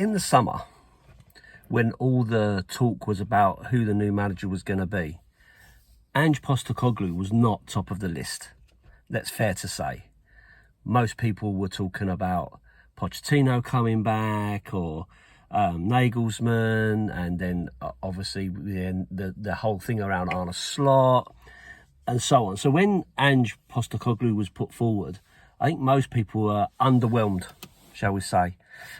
in the summer, when all the talk was about who the new manager was going to be, Ange Postecoglou was not top of the list. That's fair to say. Most people were talking about Pochettino coming back, or Nagelsmann, and then obviously the whole thing around Arne Slot and so on. So when Ange Postecoglou was put forward, I think most people were underwhelmed, shall we say.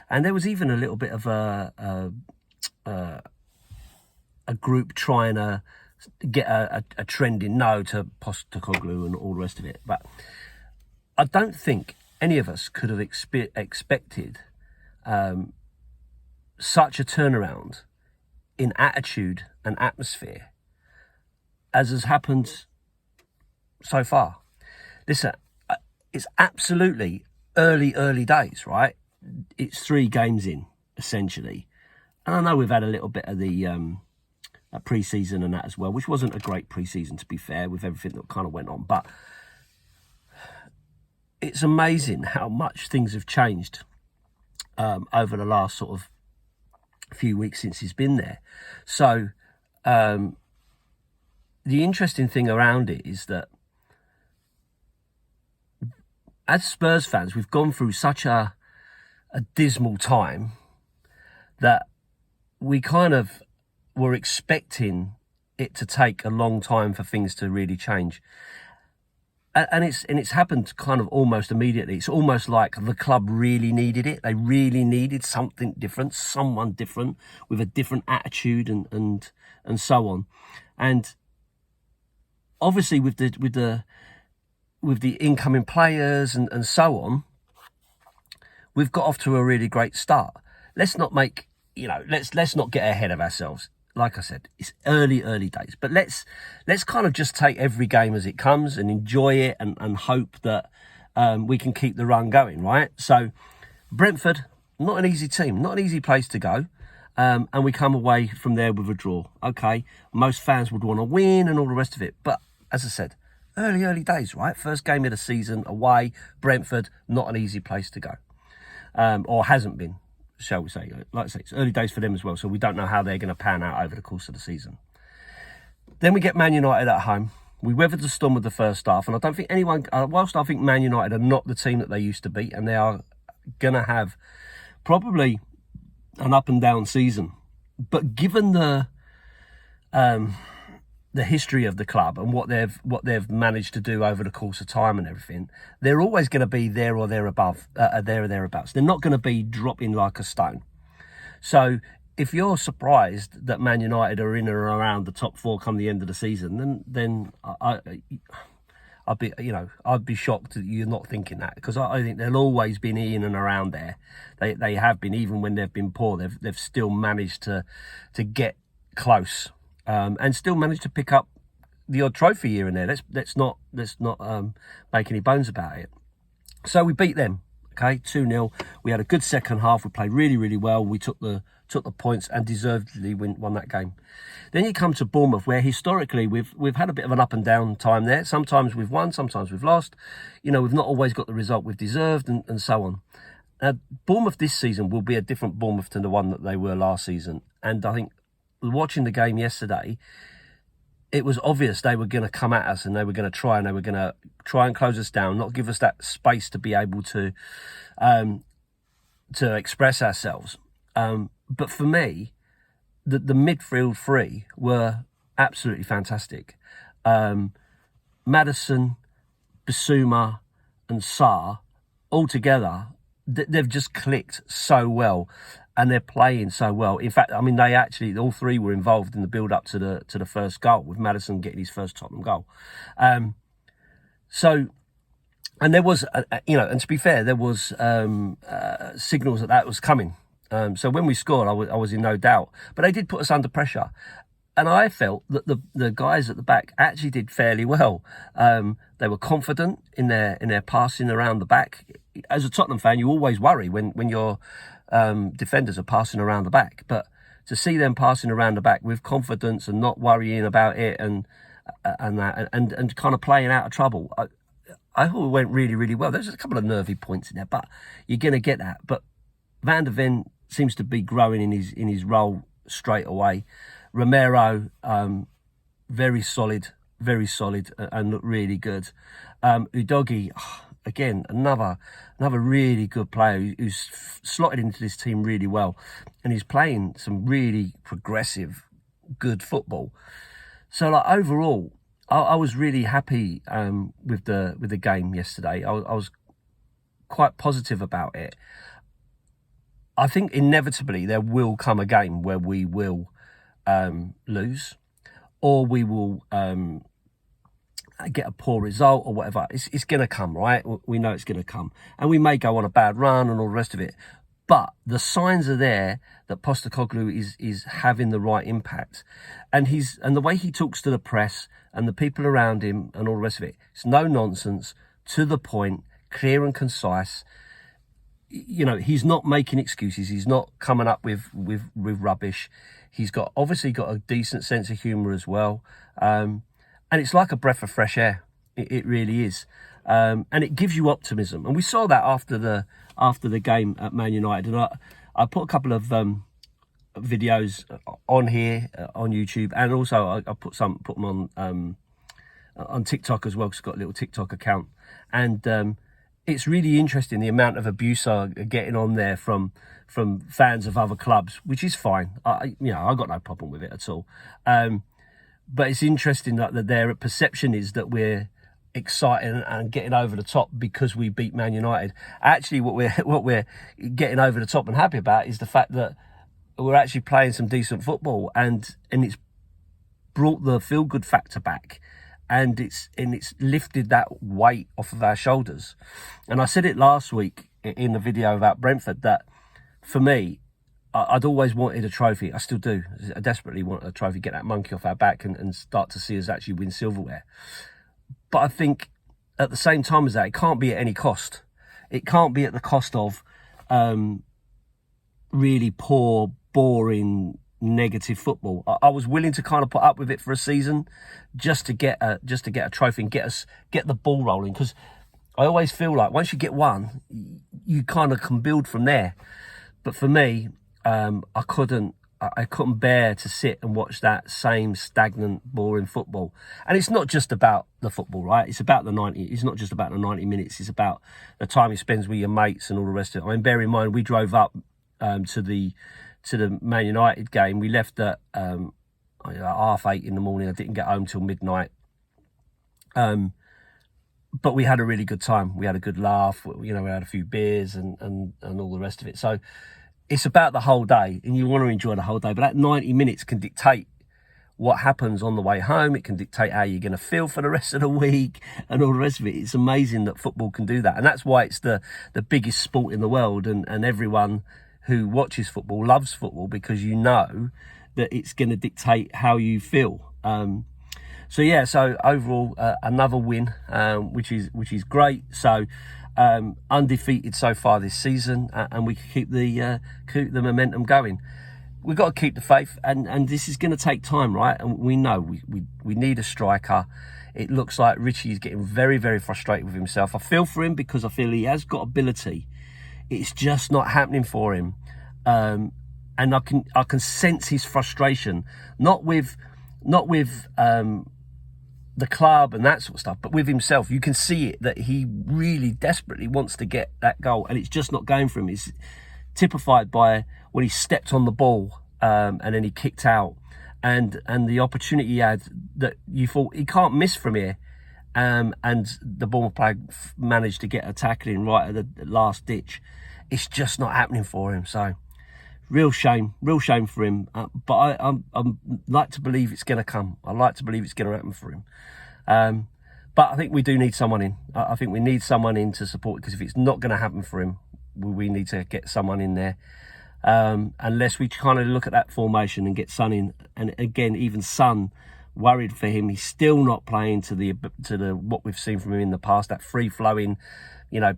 And there was even a little bit of a group trying to get a trending no to Postecoglou and all the rest of it. But I don't think any of us could have expected such a turnaround in attitude and atmosphere as has happened so far. Listen, it's absolutely early days, right? It's 3 games in, essentially. And I know we've had a little bit of the pre-season and that as well, which wasn't a great pre-season, to be fair, with everything that kind of went on. But it's amazing how much things have changed over the last sort of few weeks since he's been there. So the interesting thing around it is that as Spurs fans, we've gone through such a dismal time that we kind of were expecting it to take a long time for things to really change. And it's happened kind of almost immediately. It's almost like the club really needed it. They really needed something different, someone different with a different attitude and so on. And obviously with the incoming players and so on, we've got off to a really great start. Let's not make, let's not get ahead of ourselves. Like I said, it's early days, but let's kind of just take every game as it comes and enjoy it and hope that we can keep the run going, right? So Brentford, not an easy team, not an easy place to go. And we come away from there with a draw. Okay, most fans would want to win and all the rest of it. But as I said, early days, right? First game of the season away, Brentford, not an easy place to go. Or hasn't been, shall we say. Like I say, it's early days for them as well, so we don't know how they're going to pan out over the course of the season. Then we get Man United at home. We weathered the storm with the first half, and I don't think anyone, whilst I think Man United are not the team that they used to be, and they are going to have probably an up and down season, but given the history of the club and what they've managed to do over the course of time and everything, they're always going to be there or thereabouts. They're not going to be dropping like a stone. So if you're surprised that Man United are in and around the top 4 come the end of the season, then I'd be shocked that you're not thinking that, because I think they'll always been in and around there. They have been, even when they've been poor, they've still managed to get close. And still managed to pick up the odd trophy here and there. Let's not make any bones about it. So we beat them, okay, 2-0. We had a good second half. We played really well. We took the points and deservedly won that game. Then you come to Bournemouth, where historically we've had a bit of an up and down time there. Sometimes we've won, sometimes we've lost. We've not always got the result we've deserved and so on. Bournemouth this season will be a different Bournemouth to the one that they were last season. And I think, watching the game yesterday, it was obvious they were going to come at us and they were going to try and close us down, not give us that space to be able to express ourselves. But for me, the midfield 3 were absolutely fantastic. Maddison, Bissouma and Sarr, all together, they've just clicked so well. And they're playing so well. In fact, they actually, all 3 were involved in the build-up to the first goal, with Maddison getting his first Tottenham goal. And there was, and to be fair, there was signals that was coming. So when we scored, I was in no doubt. But they did put us under pressure. And I felt that the guys at the back actually did fairly well. They were confident in their passing around the back. As a Tottenham fan, you always worry when your defenders are passing around the back. But to see them passing around the back with confidence and not worrying about it and kind of playing out of trouble, I thought it went really well. There's a couple of nervy points in there, but you're going to get that. But Van der Ven seems to be growing in his role straight away. Romero, very solid and looked really good. Udogie, again, another really good player who's slotted into this team really well, and he's playing some really progressive, good football. So, like, overall, I was really happy with the game yesterday. I was quite positive about it. I think inevitably there will come a game where we will lose, or we will get a poor result or whatever. It's going to come, right? We know it's going to come. And we may go on a bad run and all the rest of it. But the signs are there that Postecoglou is having the right impact. And the way he talks to the press and the people around him and all the rest of it, it's no nonsense, to the point, clear and concise. You know, he's not making excuses. He's not coming up with rubbish. He's obviously got a decent sense of humour as well. And it's like a breath of fresh air. It really is. And it gives you optimism. And we saw that after the game at Man United. And I put a couple of videos on here on YouTube, and also I put them on TikTok as well, because I've got a little TikTok account. And it's really interesting the amount of abuse are getting on there from fans of other clubs, which is fine. I got no problem with it at all. But it's interesting that their perception is that we're excited and getting over the top because we beat Man United. Actually, what we're getting over the top and happy about is the fact that we're actually playing some decent football, and it's brought the feel good factor back, and it's lifted that weight off of our shoulders. And I said it last week in the video about Brentford that for me, I'd always wanted a trophy. I still do. I desperately want a trophy, get that monkey off our back and start to see us actually win silverware. But I think at the same time as that, it can't be at any cost. It can't be at the cost of really poor, boring, negative football. I was willing to kind of put up with it for a season just to get a trophy and get the ball rolling, because I always feel like once you get one, you kind of can build from there. But for me, I couldn't bear to sit and watch that same stagnant, boring football. And it's not just about the football, right? It's about the 90. It's not just about the 90 minutes. It's about the time he spends with your mates and all the rest of it. I mean, bear in mind, we drove up to the Man United game. We left at 8:30 in the morning. I didn't get home till midnight. But we had a really good time. We had a good laugh. We had a few beers and all the rest of it. So it's about the whole day, and you want to enjoy the whole day. But that 90 minutes can dictate what happens on the way home. It can dictate how you're going to feel for the rest of the week and all the rest of it. It's amazing that football can do that. And that's why it's the biggest sport in the world. And everyone who watches football loves football, because you know that it's going to dictate how you feel. So overall, another win, which is great. So undefeated so far this season, and we can keep the momentum going. We've got to keep the faith, and this is going to take time, right? And we know we need a striker. It looks like Richie is getting very, very frustrated with himself. I feel for him, because I feel he has got ability. It's just not happening for him, and I can sense his frustration, not with the club and that sort of stuff, but with himself. You can see it, that he really desperately wants to get that goal, and it's just not going for him. It's typified by when he stepped on the ball and then he kicked out, and the opportunity he had that you thought he can't miss from here, and the Bournemouth player managed to get a tackle in right at the last ditch. It's just not happening for him. So real shame for him. But I'm like to believe it's going to come. I like to believe it's going to happen for him. But I think we do need someone in. I think we need someone in to support, because if it's not going to happen for him, we need to get someone in there. Unless we kind of look at that formation and get Son in. And again, even Son, worried for him. He's still not playing to the what we've seen from him in the past, that free-flowing,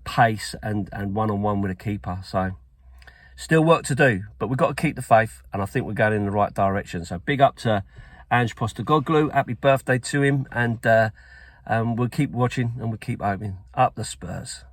pace and one-on-one with a keeper. So still work to do, but we've got to keep the faith, and I think we're going in the right direction. So big up to Ange Postecoglou. Happy birthday to him, and we'll keep watching and we'll keep hoping. Up the Spurs.